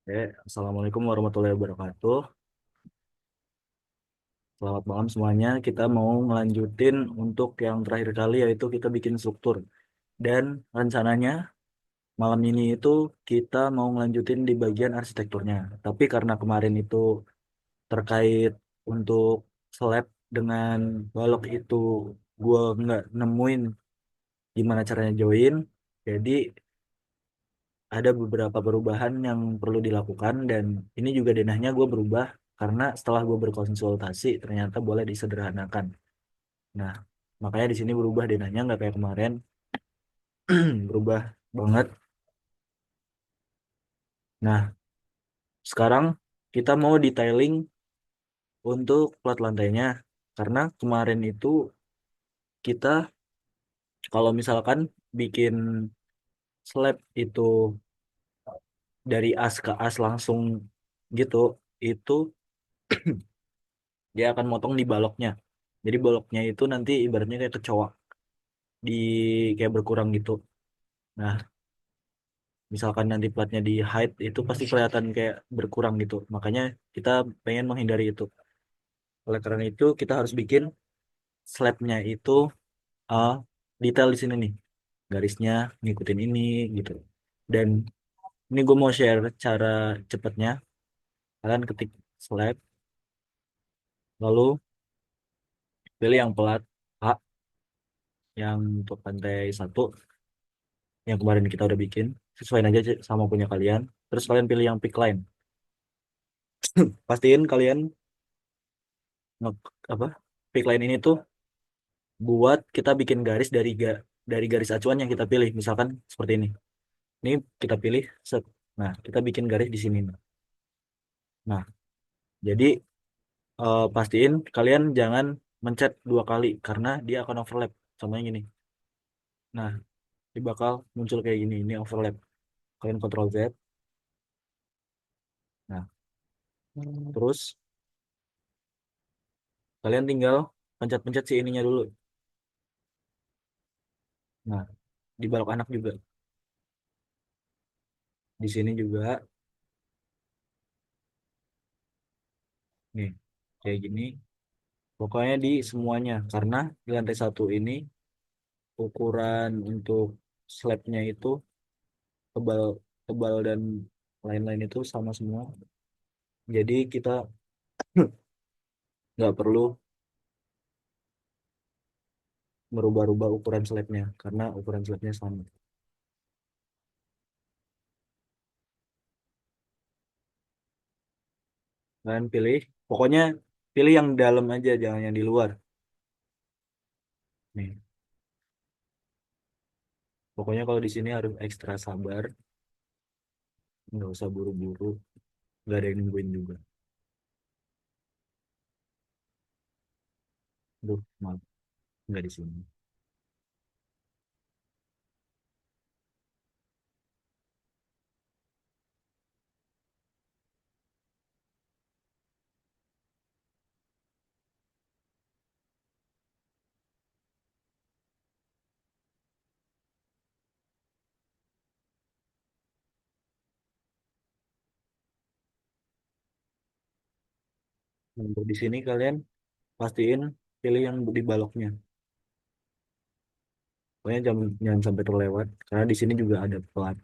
Oke, Assalamualaikum warahmatullahi wabarakatuh. Selamat malam semuanya. Kita mau ngelanjutin untuk yang terakhir kali yaitu kita bikin struktur. Dan rencananya malam ini itu kita mau ngelanjutin di bagian arsitekturnya. Tapi karena kemarin itu terkait untuk slab dengan balok itu gua nggak nemuin gimana caranya join. Jadi ada beberapa perubahan yang perlu dilakukan dan ini juga denahnya gue berubah karena setelah gue berkonsultasi ternyata boleh disederhanakan. Nah, makanya di sini berubah denahnya nggak kayak kemarin, berubah banget. Nah, sekarang kita mau detailing untuk plat lantainya karena kemarin itu kita kalau misalkan bikin slab itu dari as ke as langsung gitu, itu dia akan motong di baloknya. Jadi baloknya itu nanti ibaratnya kayak kecoa di kayak berkurang gitu. Nah, misalkan nanti platnya di height itu pasti kelihatan kayak berkurang gitu. Makanya kita pengen menghindari itu. Oleh karena itu kita harus bikin slabnya itu uh, detail di sini nih. Garisnya ngikutin ini gitu. Dan ini gue mau share cara cepatnya. Kalian ketik slab, lalu pilih yang pelat A, yang untuk lantai satu, yang kemarin kita udah bikin. Sesuaiin aja sama punya kalian. Terus kalian pilih yang pick line. Pastiin kalian nge apa pick line ini tuh buat kita bikin garis dari garis acuan yang kita pilih, misalkan seperti ini kita pilih set. Nah, kita bikin garis di sini. Nah, jadi pastiin kalian jangan mencet dua kali karena dia akan overlap sama yang ini. Nah, ini bakal muncul kayak gini, ini overlap. Kalian Ctrl Z. Nah, terus kalian tinggal pencet-pencet si ininya dulu. Nah, di balok anak juga, di sini juga nih kayak gini. Pokoknya di semuanya, karena di lantai satu ini ukuran untuk slabnya itu tebal tebal dan lain-lain itu sama semua. Jadi kita nggak perlu merubah-rubah ukuran slabnya karena ukuran slabnya sama. Dan pokoknya pilih yang dalam aja, jangan yang di luar. Nih, pokoknya kalau di sini harus ekstra sabar, nggak usah buru-buru, nggak ada yang nungguin juga. Duh, maaf, nggak di sini. Untuk di sini kalian pastiin pilih yang di baloknya. Pokoknya jangan sampai terlewat, karena di sini juga ada pelat.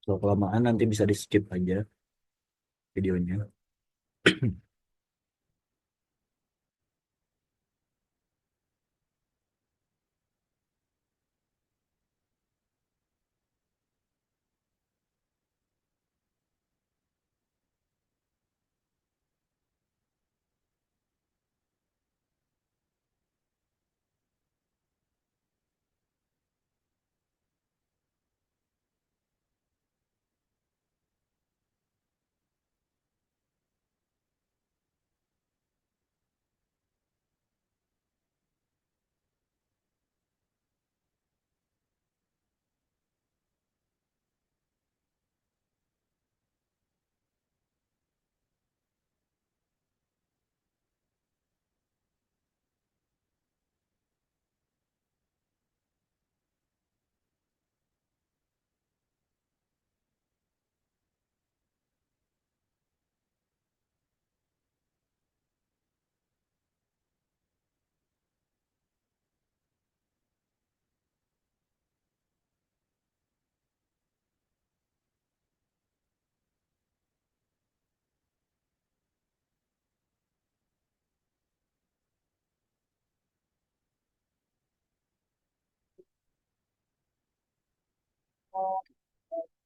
Kalau kelamaan nanti bisa di skip aja videonya.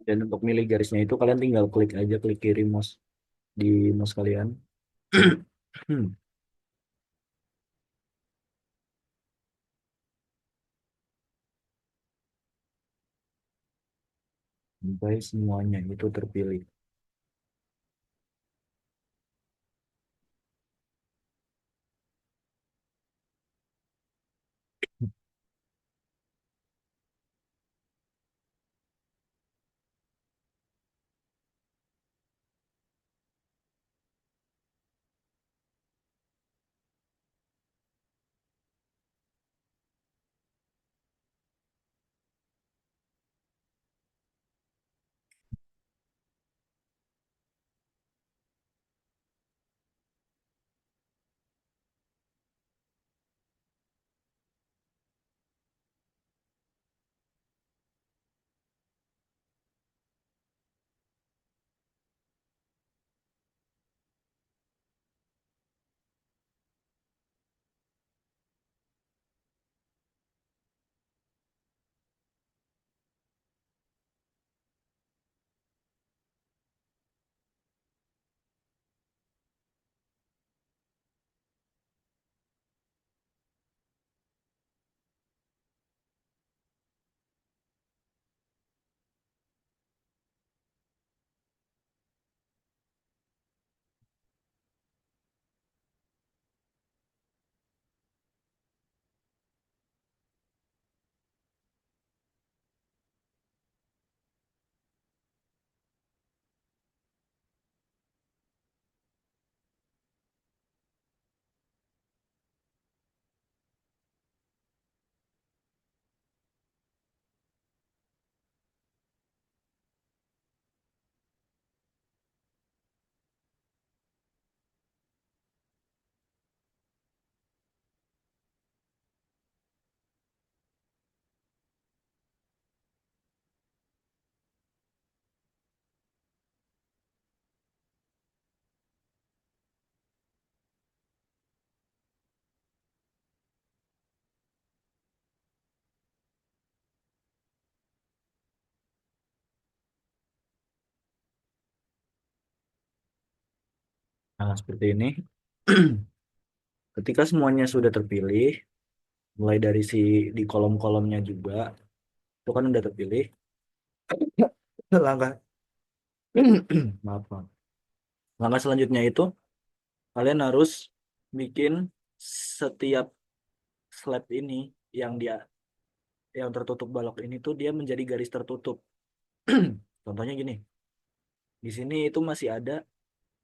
Dan untuk milih garisnya itu kalian tinggal klik aja, klik kiri mouse di mouse kalian. Sampai semuanya itu terpilih. Nah, seperti ini. Ketika semuanya sudah terpilih, mulai dari di kolom-kolomnya juga, itu kan udah terpilih. Langkah, maaf, maaf. Langkah selanjutnya itu kalian harus bikin setiap slab ini yang dia yang tertutup balok ini tuh dia menjadi garis tertutup. Contohnya gini, di sini itu masih ada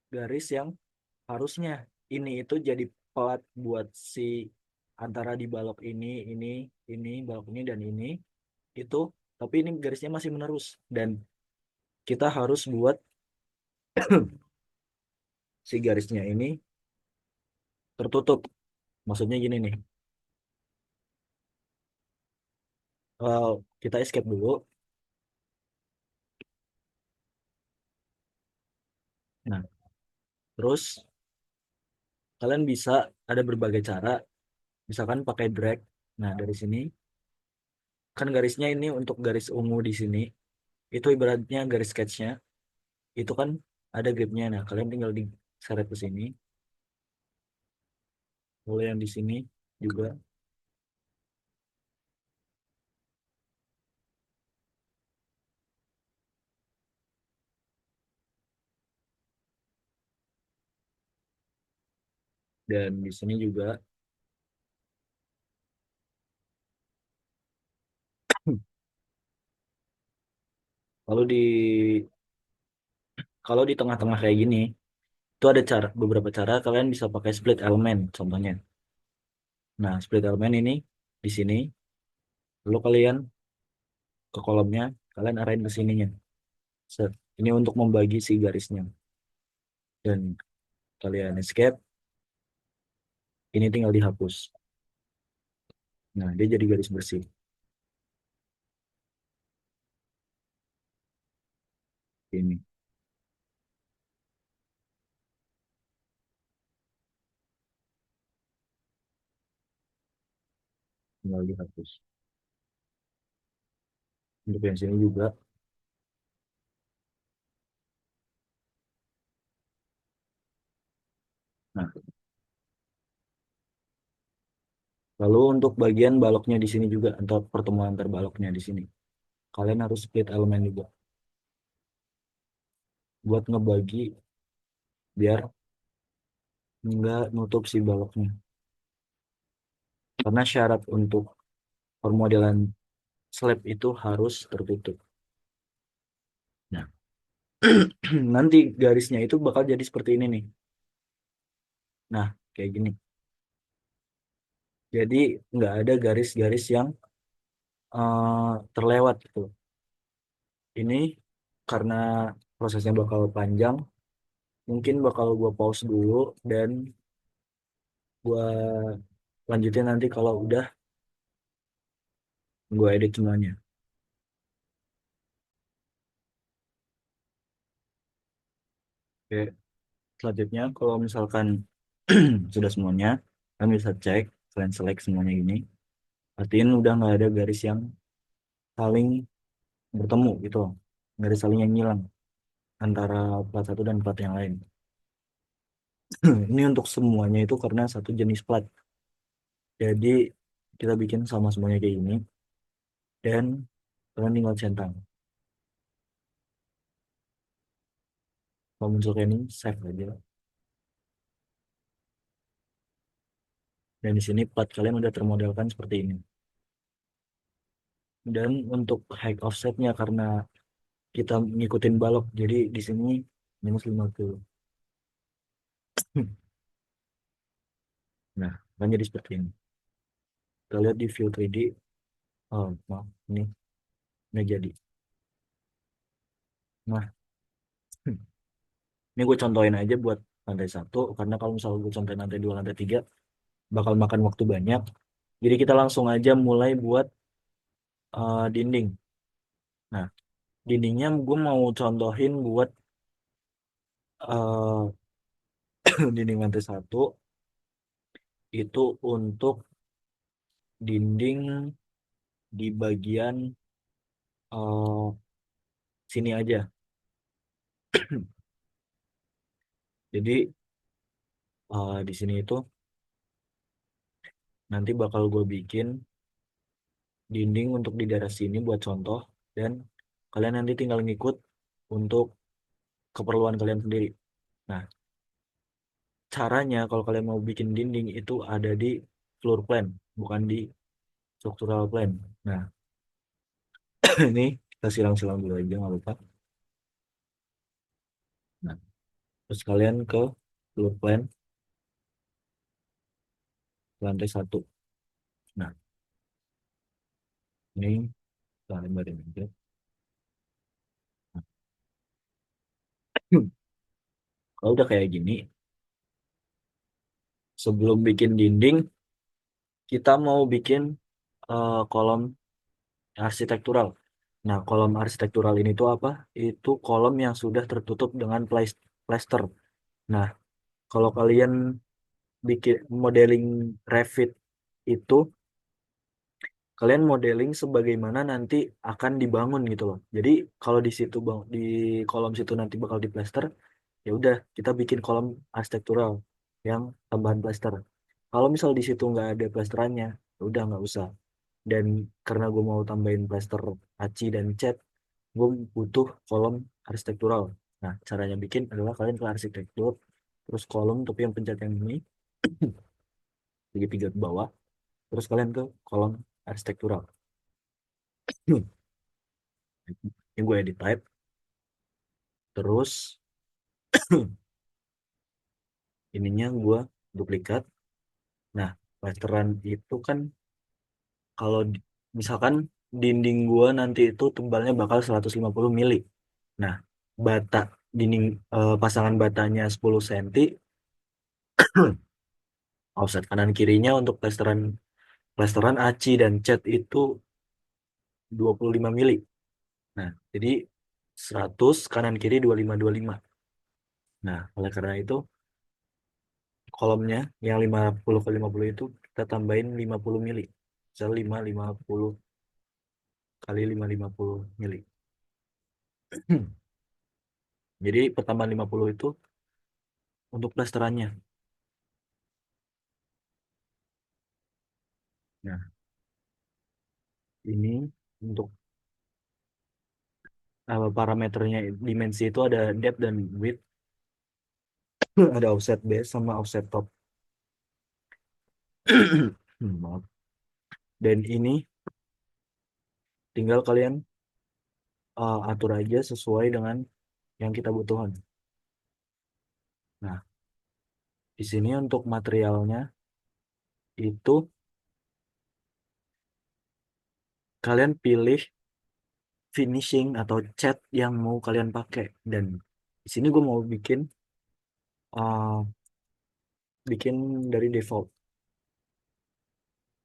garis yang harusnya ini itu jadi pelat buat si antara di balok ini, balok ini dan ini itu, tapi ini garisnya masih menerus dan kita harus buat si garisnya ini tertutup. Maksudnya gini nih, kita escape dulu. Nah, terus kalian bisa ada berbagai cara, misalkan pakai drag. Nah, dari sini kan garisnya ini untuk garis ungu di sini, itu ibaratnya garis sketchnya, itu kan ada gripnya. Nah, kalian tinggal diseret ke sini, boleh yang di sini juga, dan di sini juga. Lalu kalau di tengah-tengah kayak gini, itu ada beberapa cara kalian bisa pakai split element contohnya. Nah, split element ini di sini, lalu kalian ke kolomnya, kalian arahin ke sininya. Set. Ini untuk membagi si garisnya. Dan kalian escape, ini tinggal dihapus. Nah, dia jadi garis bersih. Ini tinggal dihapus. Untuk yang sini juga. Nah, lalu untuk bagian baloknya di sini juga, untuk pertemuan antar baloknya di sini. Kalian harus split elemen juga buat ngebagi biar nggak nutup si baloknya. Karena syarat untuk permodelan slab itu harus tertutup. Nah, nanti garisnya itu bakal jadi seperti ini nih. Nah, kayak gini. Jadi nggak ada garis-garis yang terlewat gitu. Ini karena prosesnya bakal panjang, mungkin bakal gua pause dulu dan gua lanjutin nanti kalau udah gua edit semuanya. Oke, selanjutnya kalau misalkan sudah semuanya, kalian bisa cek, kalian select semuanya gini. Artinya udah nggak ada garis yang saling bertemu gitu loh. Nggak ada saling yang ngilang antara plat satu dan plat yang lain. Ini untuk semuanya itu karena satu jenis plat. Jadi kita bikin sama semuanya kayak gini dan kalian tinggal centang. Kalau muncul kayak ini, save aja. Dan di sini plat kalian udah termodelkan seperti ini. Dan untuk height offsetnya karena kita ngikutin balok, jadi di sini -50. Nah, kan jadi seperti ini. Kita lihat di view 3D. Oh, maaf, ini nggak jadi. Nah, ini gue contohin aja buat lantai satu, karena kalau misalnya gue contohin lantai dua, lantai tiga, bakal makan waktu banyak. Jadi kita langsung aja mulai buat dinding. Nah, dindingnya gue mau contohin buat eh, dinding lantai satu itu untuk dinding di bagian eh, sini aja. Jadi di sini itu nanti bakal gue bikin dinding untuk di daerah sini buat contoh dan kalian nanti tinggal ngikut untuk keperluan kalian sendiri. Nah, caranya kalau kalian mau bikin dinding itu ada di floor plan, bukan di structural plan. Nah, ini kita silang-silang dulu aja nggak lupa. Nah, terus kalian ke floor plan lantai satu. Nah, ini kita lebarin aja. Nah, kalau udah kayak gini, sebelum bikin dinding, kita mau bikin kolom arsitektural. Nah, kolom arsitektural ini tuh apa? Itu kolom yang sudah tertutup dengan plaster. Nah, kalau kalian bikin modeling Revit itu, kalian modeling sebagaimana nanti akan dibangun gitu loh. Jadi kalau di situ bang, di kolom situ nanti bakal diplaster, ya udah kita bikin kolom arsitektural yang tambahan plaster. Kalau misal di situ nggak ada plasterannya, ya udah nggak usah. Dan karena gue mau tambahin plaster aci dan cat, gue butuh kolom arsitektural. Nah, caranya bikin adalah kalian ke arsitektur, terus kolom tapi yang pencet yang ini, segitiga ke bawah, terus kalian ke kolom arsitektural. Ini gue edit type, terus ininya gue duplikat. Nah, plasteran itu kan kalau misalkan dinding gue nanti itu tebalnya bakal 150 mili. Nah, bata dinding pasangan batanya 10 cm, offset kanan kirinya untuk plesteran plesteran aci dan cat itu 25 mili. Nah, jadi 100 kanan kiri 25 25. Nah, oleh karena itu kolomnya yang 50 ke 50 itu kita tambahin 50 mili. Misal 5 50 kali 550 mili. Jadi pertambahan 50 itu untuk plesterannya. Nah, ini untuk parameternya dimensi itu ada depth dan width, ada offset base sama offset top. Maaf. Dan ini tinggal kalian atur aja sesuai dengan yang kita butuhkan. Nah, di sini untuk materialnya itu kalian pilih finishing atau cat yang mau kalian pakai. Dan di sini gue mau uh, bikin dari default.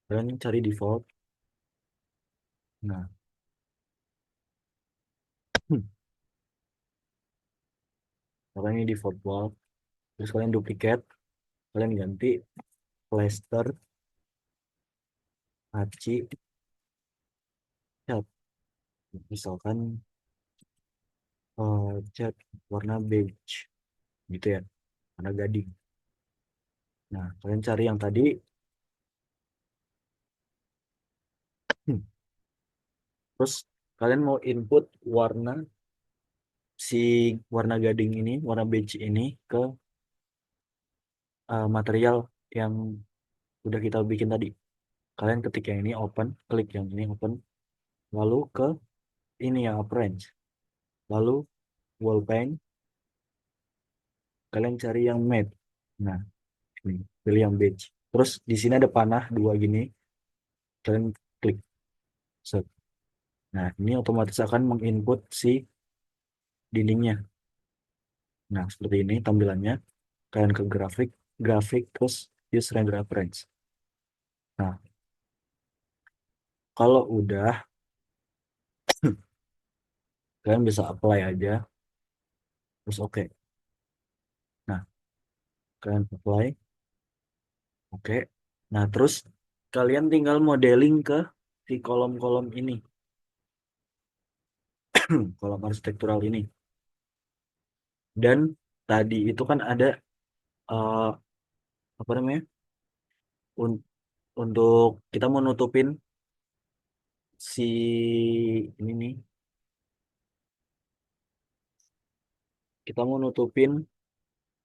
Kalian cari default. Nah, karena ini default wall. Terus kalian duplicate, kalian ganti plaster aci cat. Misalkan cat warna beige gitu ya, warna gading. Nah, kalian cari yang tadi. Terus kalian mau input si warna gading ini, warna beige ini ke material yang udah kita bikin tadi. Kalian ketik yang ini open, klik yang ini open, lalu ke ini yang arrange, lalu wall paint, kalian cari yang matte. Nah, ini pilih yang beige. Terus di sini ada panah dua gini, kalian klik set. Nah, ini otomatis akan menginput si dindingnya. Nah, seperti ini tampilannya. Kalian ke grafik, terus use render appearance. Nah, kalau udah, kalian bisa apply aja, terus oke. Nah, kalian apply, oke. Nah, terus kalian tinggal modeling ke si kolom-kolom ini, kolom arsitektural ini. Dan tadi itu kan ada eh, apa namanya? Un- untuk kita mau nutupin si ini nih, kita mau nutupin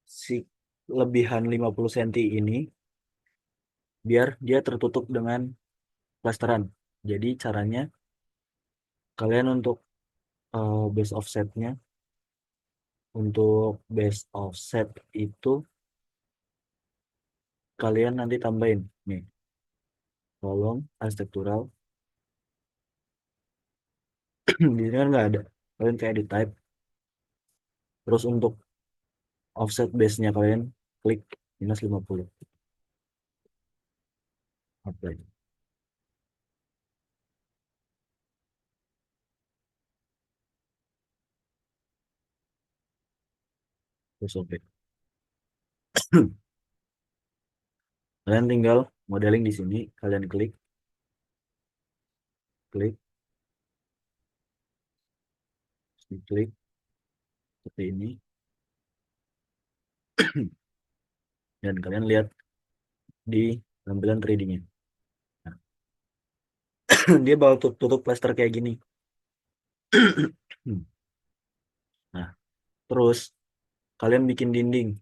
si lebihan 50 cm ini biar dia tertutup dengan plasteran. Jadi caranya kalian untuk base offsetnya, untuk base offset itu kalian nanti tambahin nih kolom arsitektural. Di sini kan nggak ada, kalian kayak di type. Terus untuk offset base-nya kalian klik -50. Apply. Terus oke. Kalian tinggal modeling di sini, kalian klik, klik, klik seperti ini, dan kalian lihat di tampilan 3D-nya. Nah, dia bakal tutup plaster kayak gini. Nah, terus kalian bikin dinding.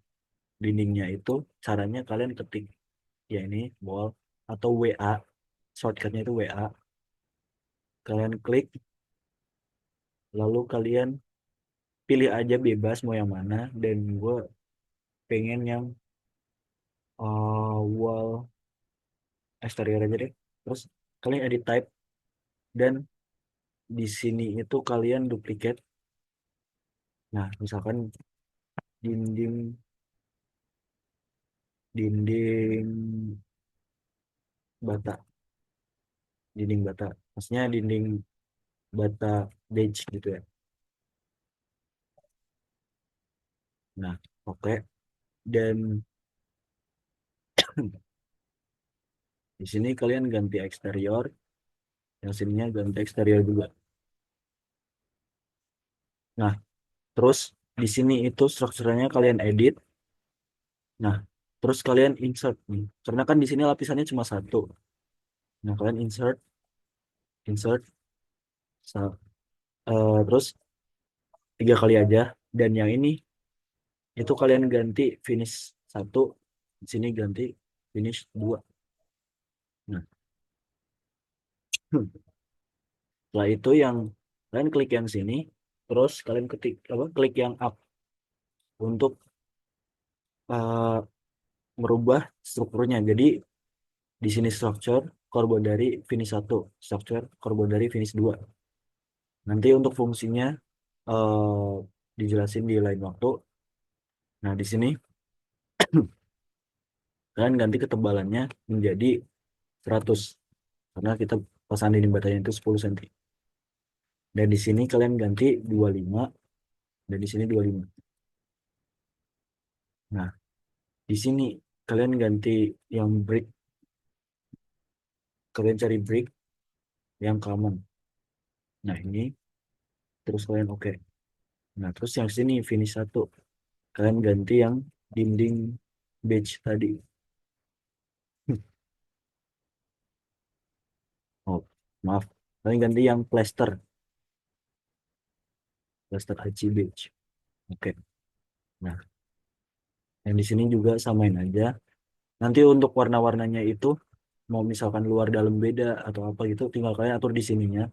Dindingnya itu caranya kalian ketik ya ini wall atau WA, shortcutnya itu WA. Kalian klik, lalu kalian pilih aja bebas mau yang mana. Dan gue pengen yang wall exterior aja deh. Terus kalian edit type, dan di sini itu kalian duplicate. Nah, misalkan dinding dinding bata, dinding bata, maksudnya dinding bata beige gitu ya. Nah, oke. Dan di sini kalian ganti eksterior, Yang sininya ganti eksterior juga. Nah, terus di sini itu strukturnya kalian edit. Nah, terus kalian insert nih. Karena kan di sini lapisannya cuma satu. Nah, kalian insert, insert, terus 3 kali aja. Dan yang ini itu kalian ganti finish satu, di sini ganti finish dua. Nah, setelah itu yang kalian klik yang sini, terus kalian ketik apa? Klik yang up untuk eh, merubah strukturnya. Jadi di sini structure korban dari finish satu, structure korban dari finish dua. Nanti untuk fungsinya eh, dijelasin di lain waktu. Nah, di sini kalian ganti ketebalannya menjadi 100 karena kita pasang dinding batanya itu 10 cm. Dan di sini kalian ganti 25 dan di sini 25. Nah, di sini kalian ganti yang brick, kalian cari brick yang common. Nah, ini terus kalian oke. Nah, terus yang sini finish satu. Kalian ganti yang dinding beige tadi. Oh, maaf. Kalian ganti yang plaster, plaster archie beige. Oke. Nah, yang di sini juga samain aja. Nanti untuk warna-warnanya itu mau misalkan luar dalam beda atau apa gitu, tinggal kalian atur di sininya.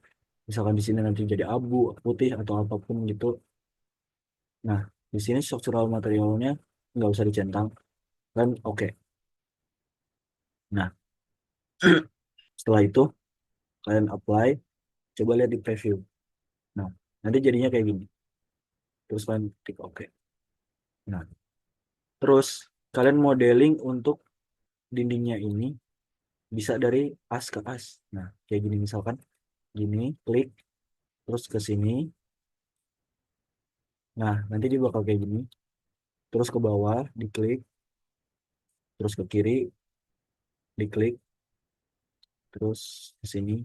Misalkan di sini nanti jadi abu, putih atau apapun gitu. Nah, di sini structural materialnya nggak usah dicentang kan? Oke. Nah, setelah itu kalian apply, coba lihat di preview. Nah, nanti jadinya kayak gini. Terus kalian klik oke. Nah, terus kalian modeling untuk dindingnya ini bisa dari as ke as. Nah, kayak gini misalkan, gini, klik, terus ke sini. Nah, nanti dia bakal kayak gini. Terus ke bawah, diklik, terus ke kiri, diklik, terus ke sini,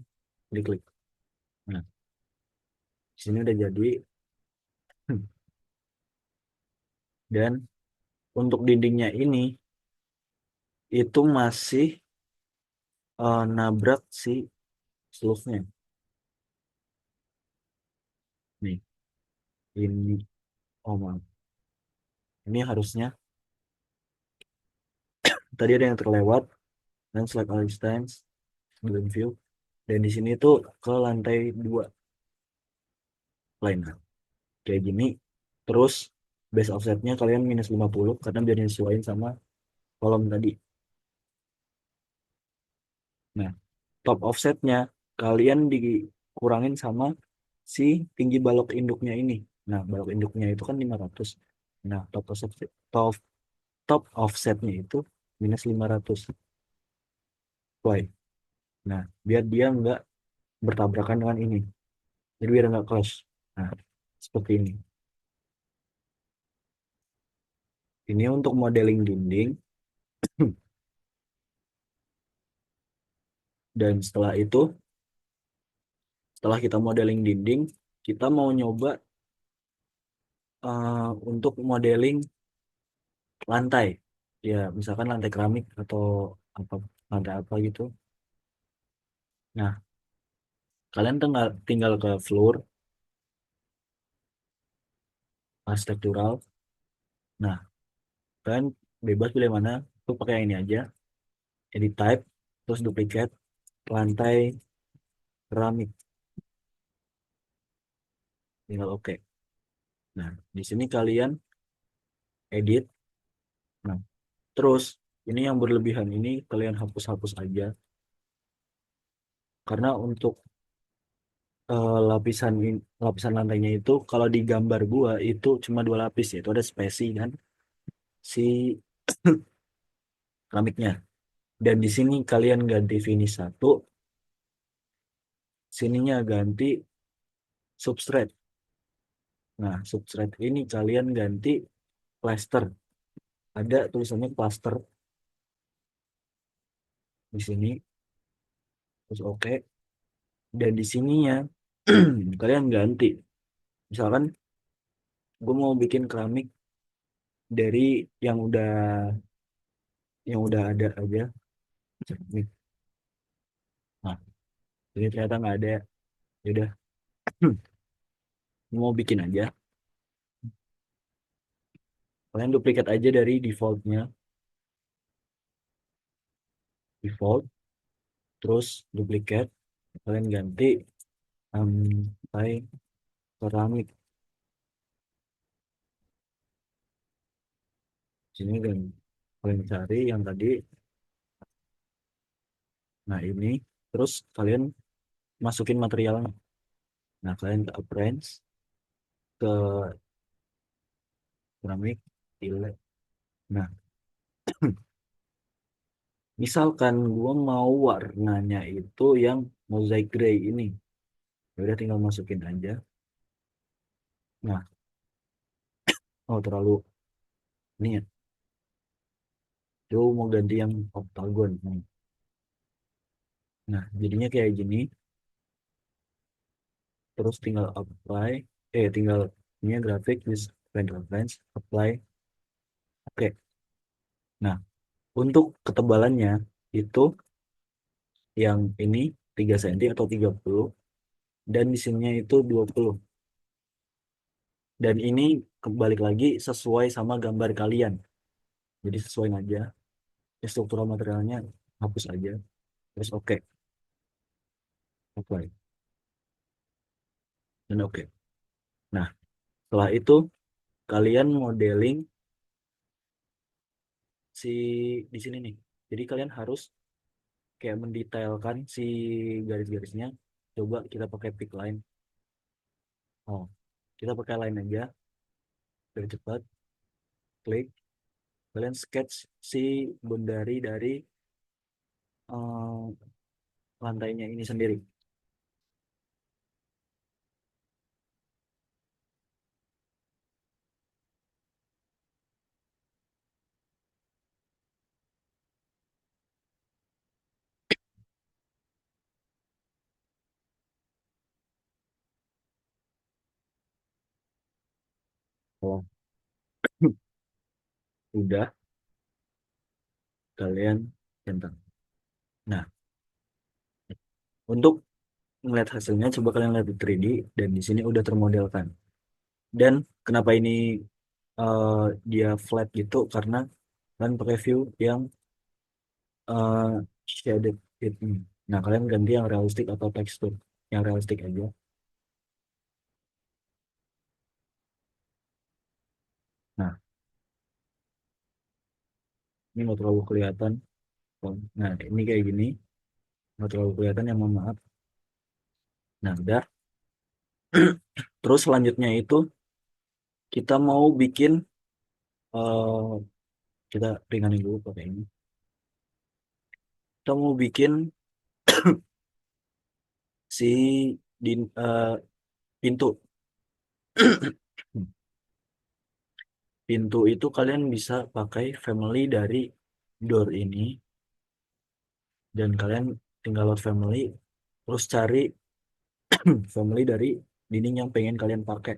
diklik. Nah, di sini udah jadi. Dan untuk dindingnya ini, itu masih nabrak si slope-nya. Nih, ini, oh maaf. Ini harusnya, tadi ada yang terlewat, dan select all distance, build view. Dan di sini tuh ke lantai 2 line. Kayak gini. Terus base offsetnya kalian minus 50 karena biar nyesuaiin sama kolom tadi. Nah, top offsetnya kalian dikurangin sama si tinggi balok induknya ini. Nah, balok induknya itu kan 500. Nah, top, top offsetnya itu minus 500. Why? Nah, biar dia nggak bertabrakan dengan ini. Jadi biar nggak clash. Nah, seperti ini. Ini untuk modeling dinding. Dan setelah itu, setelah kita modeling dinding, kita mau nyoba untuk modeling lantai. Ya, misalkan lantai keramik atau apa, lantai apa gitu. Nah, kalian tinggal ke floor, arsitektural. Nah, kalian bebas pilih mana. Itu pakai yang ini aja. Edit type, terus duplicate lantai keramik. Tinggal oke. Nah, di sini kalian edit. Nah, terus ini yang berlebihan ini kalian hapus-hapus aja. Karena untuk lapisan lantainya itu kalau di gambar gua itu cuma 2 lapis ya. Itu ada spesi kan si keramiknya. Dan di sini kalian ganti finish satu, sininya ganti substrate. Nah, substrate ini kalian ganti plaster. Ada tulisannya plaster di sini. Terus oke. Dan di sininya kalian ganti. Misalkan gue mau bikin keramik dari yang udah ada aja. Nih. Nah, ini ternyata nggak ada. Ya udah, mau bikin aja. Kalian duplikat aja dari defaultnya, default, terus duplikat. Kalian ganti sampai keramik. Sini kan kalian cari yang tadi. Nah ini, terus kalian masukin materialnya. Nah kalian ke appearance, ke keramik, delete. Nah, misalkan gua mau warnanya itu yang mosaic gray ini, ya udah tinggal masukin aja. Nah, oh terlalu ini ya. Coba mau ganti yang octagon. Nah, jadinya kayak gini. Terus tinggal apply, tinggal ini ya, grafik, use render reference, apply. Oke. Nah, untuk ketebalannya itu yang ini 3 cm atau 30 dan di sininya itu 20. Dan ini kembali lagi sesuai sama gambar kalian. Jadi sesuai aja. Struktural materialnya hapus aja. Terus oke, apply dan oke. Nah, setelah itu kalian modeling si di sini nih. Jadi kalian harus kayak mendetailkan si garis-garisnya. Coba kita pakai pick line. Oh, kita pakai line aja biar cepat. Klik, kalian sketch si bundari dari eh, lantainya ini sendiri. Kalau udah, kalian centang. Nah, untuk melihat hasilnya, coba kalian lihat di 3D dan di sini udah termodelkan. Dan kenapa ini eh, dia flat gitu? Karena kalian pakai view yang eh, shaded it. Nah, kalian ganti yang realistik atau tekstur. Yang realistik aja. Nah, ini nggak terlalu kelihatan. Nah, ini kayak gini. Nggak terlalu kelihatan ya, mohon maaf. Nah, udah. Terus selanjutnya itu kita mau bikin, eh, kita ringanin dulu pakai ini. Kita mau bikin si pintu. Pintu itu kalian bisa pakai family dari door ini. Dan kalian tinggal load family. Terus cari family dari dinding yang pengen kalian pakai.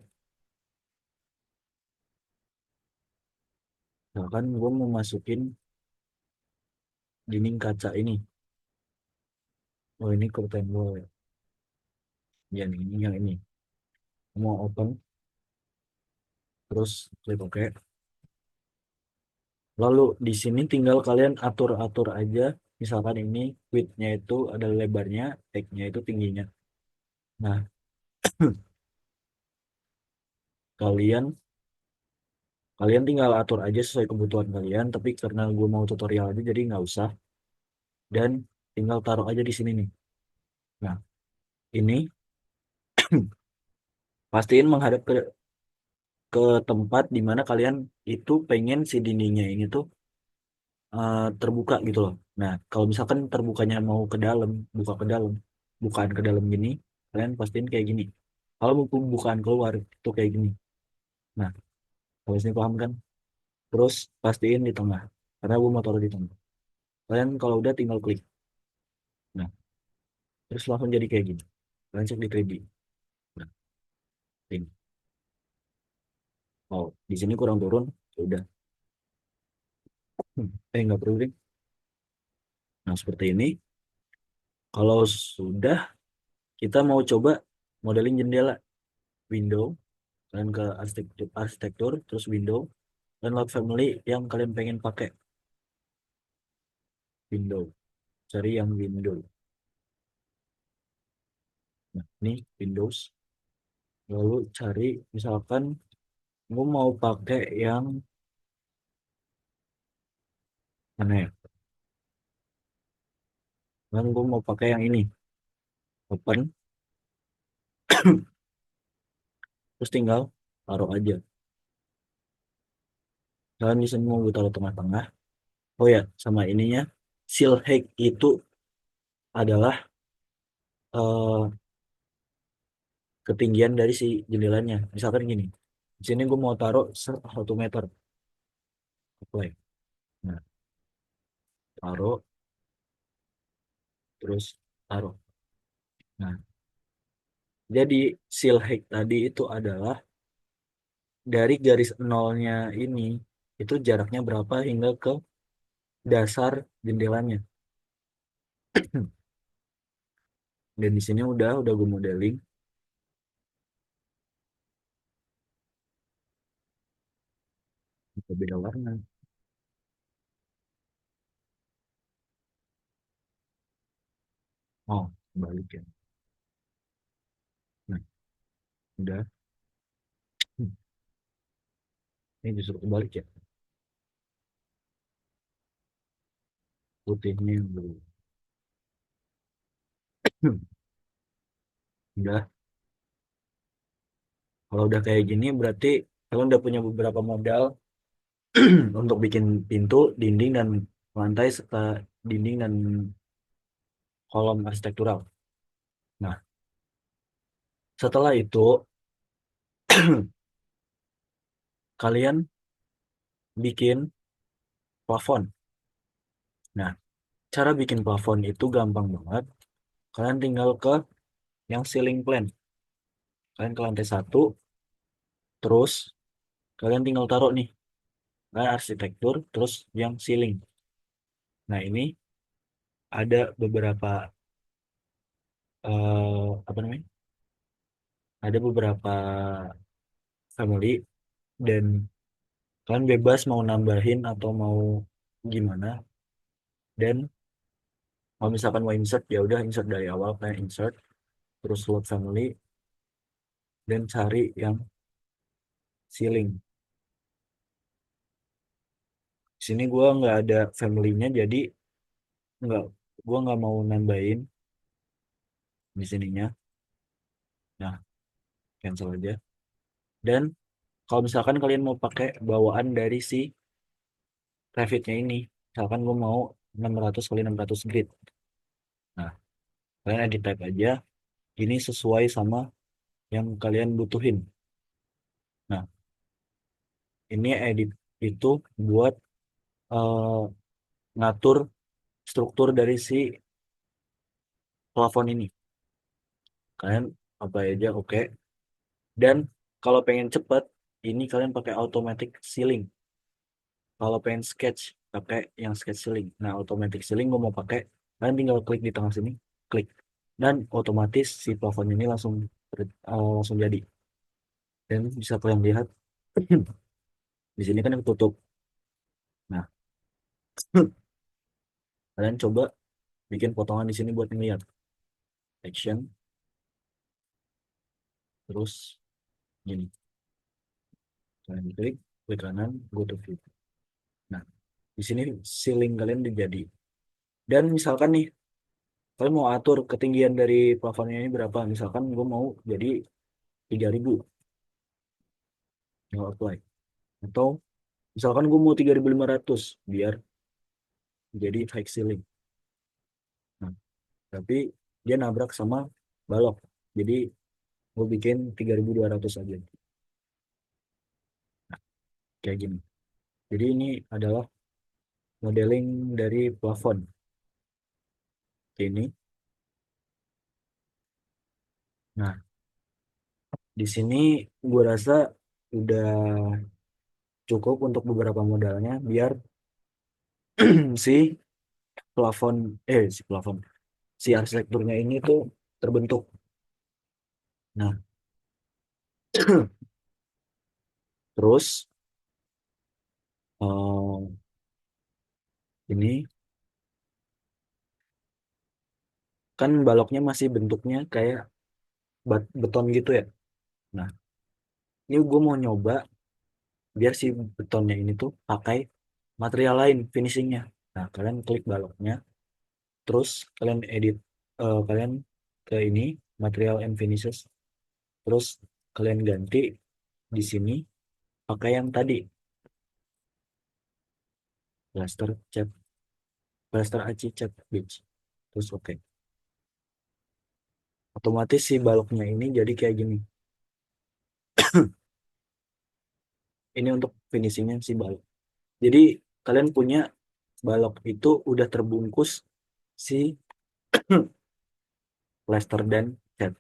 Nah kan gue mau masukin dinding kaca ini. Oh ini curtain wall ya. Ya ini yang ini. Mau open. Terus klik OK. Lalu di sini tinggal kalian atur-atur aja. Misalkan ini width-nya itu ada lebarnya, height-nya itu tingginya. Nah, kalian kalian tinggal atur aja sesuai kebutuhan kalian. Tapi karena gue mau tutorial aja, jadi nggak usah. Dan tinggal taruh aja di sini nih. Nah, ini pastiin menghadap ke tempat di mana kalian itu pengen si dindingnya ini tuh terbuka gitu loh. Nah, kalau misalkan terbukanya mau ke dalam, buka ke dalam, bukaan ke dalam gini, kalian pastiin kayak gini. Kalau mau bukaan keluar itu kayak gini. Nah, kalau sini paham kan? Terus pastiin di tengah, karena gue mau taruh di tengah. Kalian kalau udah tinggal klik. Nah, terus langsung jadi kayak gini. Kalian cek di 3D. Nah, ini. Oh, di sini kurang turun. Ya udah. Nggak perlu deh. Nah, seperti ini. Kalau sudah, kita mau coba modeling jendela. Window, kalian ke arsitektur, terus window, dan layout family yang kalian pengen pakai. Window, cari yang window. Nah, ini Windows. Lalu cari, misalkan gue mau pakai yang mana ya? Kan gue mau pakai yang ini. Open, terus tinggal taruh aja. Kalian di sini mau gue taruh tengah-tengah. Oh ya, sama ininya. Seal height itu adalah eh, ketinggian dari si jendelanya. Misalkan gini, di sini gue mau taruh 1 meter. Apply. Nah, taruh, terus taruh. Nah, jadi seal height tadi itu adalah dari garis nolnya ini, itu jaraknya berapa hingga ke dasar jendelanya. Dan di sini udah gue modeling. Beda warna. Oh, balik ya. Nah, udah. Ini justru kebalik ya. Putihnya yang dulu. Udah. Kalau udah kayak gini berarti kalian udah punya beberapa modal untuk bikin pintu, dinding, dan lantai, serta dinding dan kolom arsitektural. Nah, setelah itu kalian bikin plafon. Nah, cara bikin plafon itu gampang banget. Kalian tinggal ke yang ceiling plan. Kalian ke lantai 1, terus kalian tinggal taruh nih, kalian arsitektur, terus yang ceiling. Nah, ini ada beberapa apa namanya? Ada beberapa family, dan kalian bebas mau nambahin atau mau gimana. Dan kalau misalkan mau insert, ya udah insert dari awal, kalian insert, terus load family, dan cari yang ceiling. Di sini gua nggak ada family-nya, jadi nggak gua nggak mau nambahin di sininya. Nah, cancel aja. Dan kalau misalkan kalian mau pakai bawaan dari si Revit-nya ini, misalkan gue mau 600 kali 600 grid. Nah, kalian edit type aja. Ini sesuai sama yang kalian butuhin. Nah, ini edit itu buat eh, ngatur struktur dari si plafon ini. Kalian apa aja oke. Dan kalau pengen cepet, ini kalian pakai automatic ceiling. Kalau pengen sketch, pakai yang sketch ceiling. Nah, automatic ceiling gue mau pakai, kalian tinggal klik di tengah sini, klik. Dan otomatis si plafon ini langsung jadi. Dan bisa kalian lihat di sini kan ketutup. Nah, kalian coba bikin potongan di sini buat ngeliat. Action, terus gini. Kalian klik, klik kanan, go to view. Nah, di sini ceiling kalian udah jadi. Dan misalkan nih, kalian mau atur ketinggian dari plafonnya ini berapa. Misalkan gue mau jadi 3.000, nggak apply. Atau misalkan gue mau 3.500 biar jadi high ceiling. Nah, tapi dia nabrak sama balok. Jadi gue bikin 3.200 aja. Nah, kayak gini. Jadi ini adalah modeling dari plafon. Ini Nah, di sini gue rasa udah cukup untuk beberapa modalnya biar si plafon si plafon si arsitekturnya ini tuh terbentuk. Nah, terus ini kan baloknya masih bentuknya kayak beton gitu ya. Nah, ini gue mau nyoba biar si betonnya ini tuh pakai material lain finishingnya. Nah, kalian klik baloknya, terus kalian edit, kalian ke ini material and finishes, terus kalian ganti di sini pakai yang tadi plaster cat, plaster aci cat beach. Terus oke, otomatis si baloknya ini jadi kayak gini. Ini untuk finishingnya si balok. Jadi kalian punya balok itu udah terbungkus si plaster dan cat.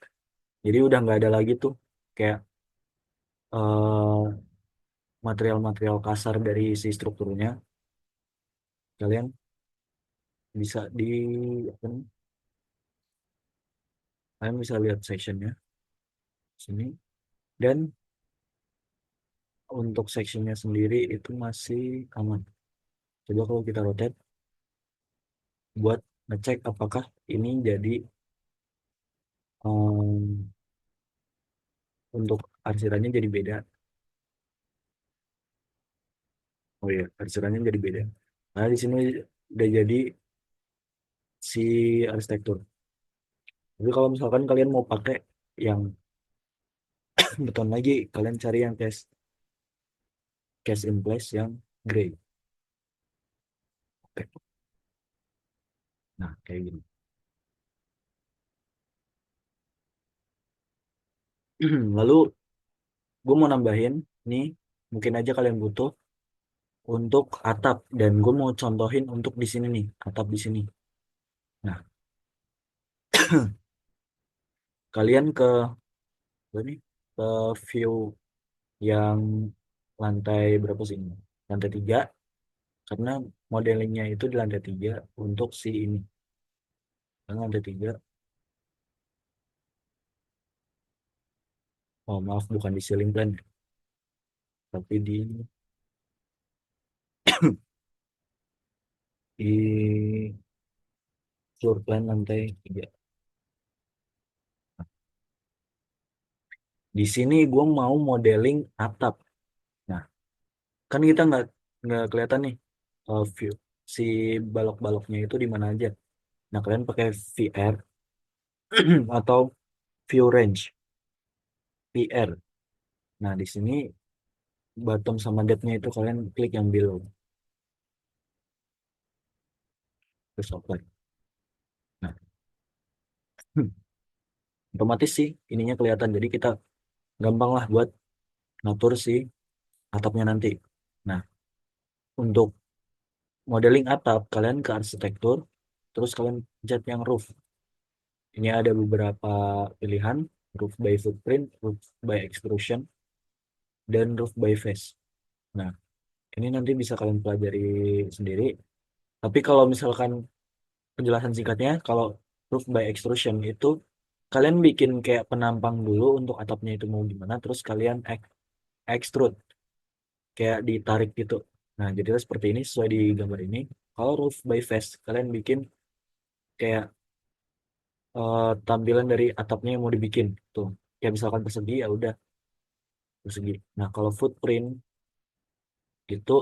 Jadi udah nggak ada lagi tuh kayak eh, material-material kasar dari si strukturnya. Kalian bisa di apa nih? Kalian bisa lihat sectionnya sini. Dan untuk sectionnya sendiri itu masih aman. Coba kalau kita rotate buat ngecek apakah ini jadi em, untuk arsirannya jadi beda. Oh iya, arsirannya jadi beda. Nah, di sini udah jadi si arsitektur. Tapi kalau misalkan kalian mau pakai yang beton lagi, kalian cari yang cast in place yang gray. Oke. Nah, kayak gini. Lalu gue mau nambahin nih, mungkin aja kalian butuh untuk atap, dan gue mau contohin untuk di sini nih, atap di sini. Nah, kalian ke apa nih, ke view yang lantai berapa sih ini? Lantai 3, karena modelingnya itu di lantai 3 untuk si ini. Karena lantai 3, oh maaf bukan di ceiling plan, tapi di floor plan lantai 3. Di sini gue mau modeling atap. Nah, kan kita nggak kelihatan nih view si balok-baloknya itu di mana aja. Nah, kalian pakai VR atau view range VR. Nah, di sini bottom sama depth-nya itu kalian klik yang below, terus apply. Nah, otomatis sih ininya kelihatan. Jadi kita gampang lah buat ngatur si atapnya nanti. Nah, untuk modeling atap, kalian ke arsitektur, terus kalian pencet yang roof. Ini ada beberapa pilihan, roof by footprint, roof by extrusion, dan roof by face. Nah, ini nanti bisa kalian pelajari sendiri. Tapi kalau misalkan penjelasan singkatnya, kalau roof by extrusion itu kalian bikin kayak penampang dulu untuk atapnya itu mau gimana, terus kalian extrude, kayak ditarik gitu. Nah, jadilah seperti ini sesuai di gambar ini. Kalau roof by face, kalian bikin kayak tampilan dari atapnya yang mau dibikin tuh. Ya misalkan persegi ya udah persegi. Nah, kalau footprint itu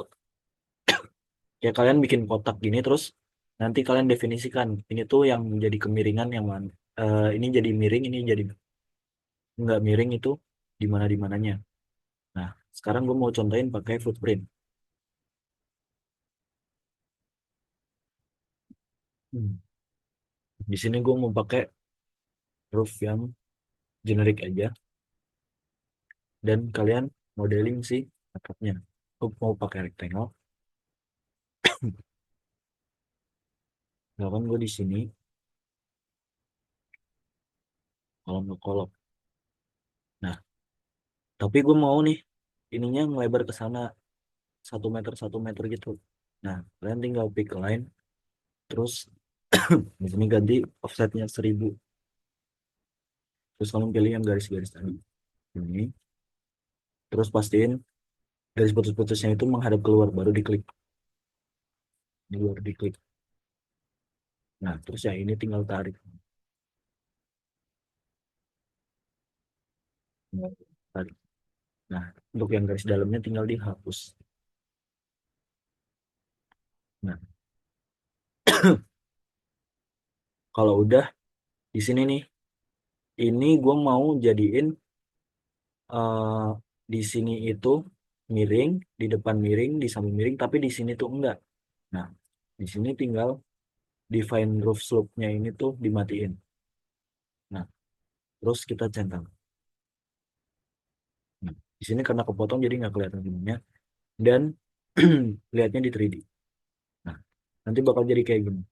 ya kalian bikin kotak gini, terus nanti kalian definisikan ini tuh yang jadi kemiringan yang mana. Ini jadi miring, ini jadi nggak miring, itu di mana di mananya. Nah, sekarang gue mau contohin pakai footprint. Hmm. Di sini gue mau pakai roof yang generik aja, dan kalian modeling sih atapnya. Gue mau pakai rectangle. Misalkan gue di sini kolom ke kolom. Tapi gue mau nih ininya ngelebar ke sana 1 meter 1 meter gitu. Nah, kalian tinggal pick line, terus di sini ganti offsetnya 1000. Terus kamu pilih yang garis-garis tadi. Ini. Terus pastiin garis putus-putusnya itu menghadap keluar, baru diklik. Di luar diklik. Nah, terus yang ini tinggal tarik. Tarik. Nah, untuk yang garis dalamnya tinggal dihapus. Nah, kalau udah di sini nih, ini gue mau jadiin eh, di sini itu miring, di depan miring, di samping miring, tapi di sini tuh enggak. Nah, di sini tinggal define roof slope-nya ini tuh dimatiin. Nah, terus kita centang. Nah, di sini karena kepotong jadi nggak kelihatan ininya dan lihatnya di 3D. Nah, nanti bakal jadi kayak gini.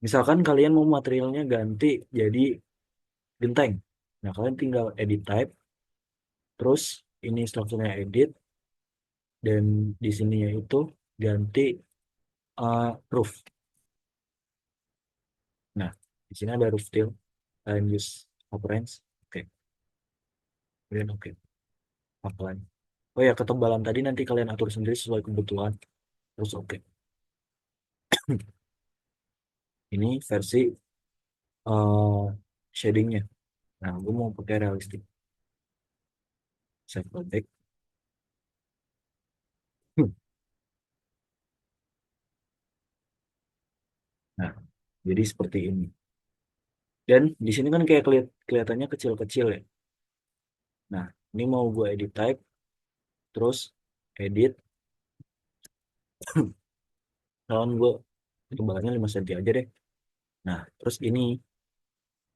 Misalkan kalian mau materialnya ganti jadi genteng. Nah, kalian tinggal edit type, terus ini strukturnya edit, dan di sininya itu ganti roof. Nah, di sini ada roof tilt, kalian use appearance, oke, kemudian oke, apply. Oh ya, ketebalan tadi nanti kalian atur sendiri sesuai kebutuhan, terus oke. Ini versi eh, shadingnya. Nah, gue mau pakai realistik. Save project. Nah, jadi seperti ini. Dan di sini kan kayak kelihatannya kecil-kecil ya. Nah, ini mau gue edit type, terus edit, tahun gue ketebalannya 5 cm aja deh. Nah, terus ini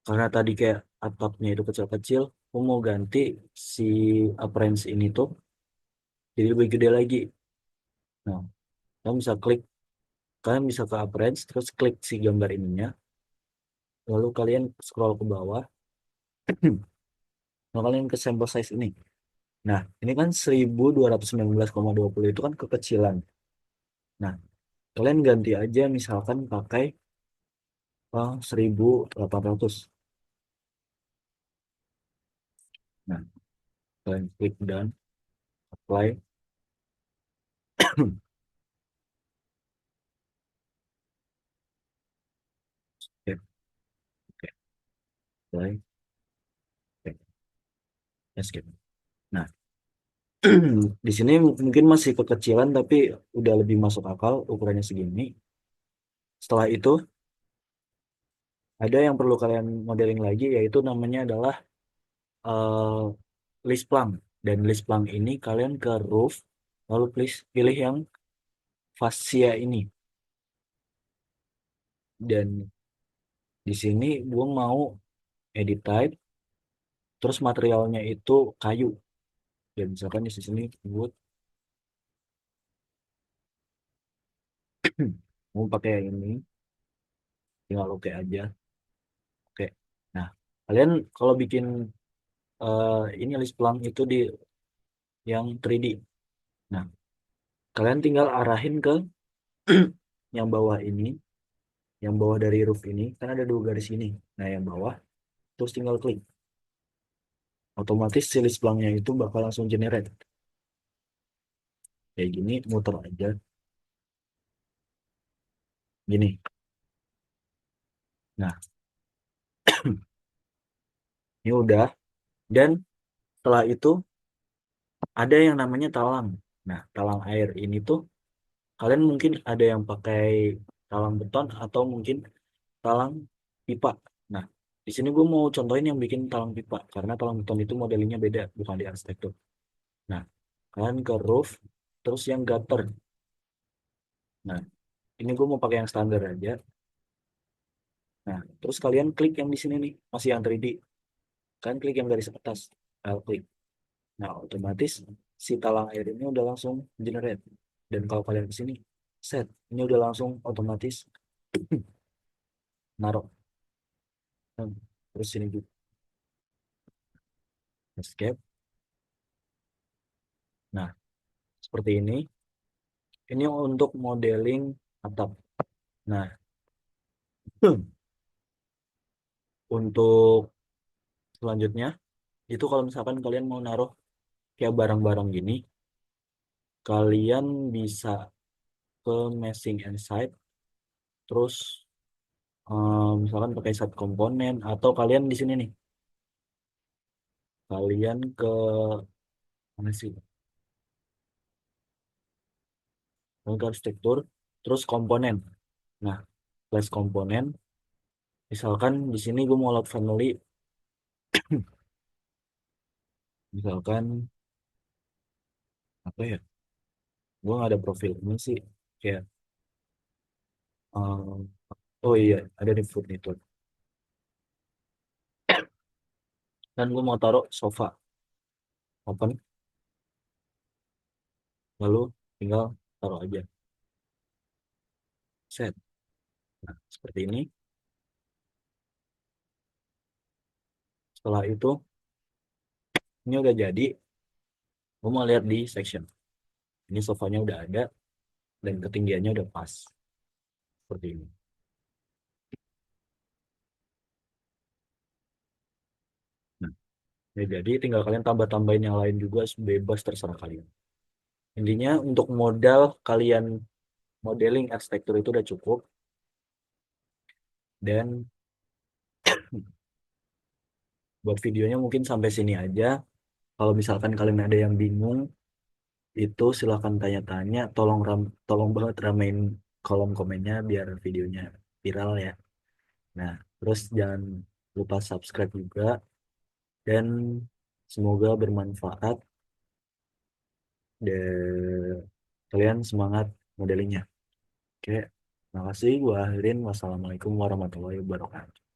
karena tadi kayak atapnya itu kecil-kecil, gue mau ganti si appearance ini tuh jadi lebih gede lagi. Nah, kalian bisa klik, kalian bisa ke appearance, terus klik si gambar ininya, lalu kalian scroll ke bawah, lalu kalian ke sample size ini. Nah, ini kan 1219,20 itu kan kekecilan. Nah, kalian ganti aja misalkan pakai 1800. Nah, kalian klik dan apply. Oke, oke, apply, oke, escape. Nah, di sini mungkin masih kekecilan tapi udah lebih masuk akal ukurannya segini. Setelah itu ada yang perlu kalian modeling lagi yaitu namanya adalah eh, list plank. Dan list plank ini kalian ke roof lalu please pilih yang fascia ini. Dan di sini gue mau edit type, terus materialnya itu kayu. Dan misalkan di sini wood, mau pakai yang ini, tinggal oke aja. Oke. Nah, kalian kalau bikin ini list plank itu di yang 3D. Nah, kalian tinggal arahin ke yang bawah ini, yang bawah dari roof ini, kan ada 2 garis ini. Nah, yang bawah, terus tinggal klik. Otomatis si list planknya itu bakal langsung generate. Kayak gini, muter aja. Gini. Nah, ini udah. Dan setelah itu ada yang namanya talang. Nah, talang air ini tuh kalian mungkin ada yang pakai talang beton atau mungkin talang pipa. Nah, di sini gue mau contohin yang bikin talang pipa karena talang beton itu modelnya beda, bukan di arsitektur. Nah, kalian ke roof, terus yang gutter. Nah, ini gue mau pakai yang standar aja. Nah, terus kalian klik yang di sini nih, masih yang 3D. Kalian klik yang garis atas, klik. Nah, otomatis si talang air ini udah langsung generate. Dan kalau kalian ke sini, set, ini udah langsung otomatis naruh. Hmm, terus sini juga escape. Nah, seperti ini. Ini untuk modeling atap. Nah, untuk selanjutnya, itu kalau misalkan kalian mau naruh kayak barang-barang gini, kalian bisa ke Meshing and Site, terus misalkan pakai satu komponen, atau kalian di sini nih, kalian ke mana sih? Kalian ke arsitektur, terus komponen. Nah, plus komponen, misalkan di sini gue mau load family, misalkan apa ya? Gue nggak ada profil ini sih, kayak oh iya, ada di food itu. Dan gue mau taruh sofa open, lalu tinggal taruh aja. Set. Nah, seperti ini. Setelah itu, ini udah jadi. Gue mau lihat di section. Ini sofanya udah ada dan ketinggiannya udah pas. Seperti ini. Nah, ini jadi tinggal kalian tambah-tambahin yang lain juga bebas terserah kalian. Intinya untuk modal kalian modeling arsitektur itu udah cukup. Dan buat videonya mungkin sampai sini aja. Kalau misalkan kalian ada yang bingung, itu silahkan tanya-tanya. Tolong banget ramein kolom komennya biar videonya viral ya. Nah, terus jangan lupa subscribe juga dan semoga bermanfaat dan kalian semangat modelingnya. Oke, makasih. Gua akhirin. Wassalamualaikum warahmatullahi wabarakatuh.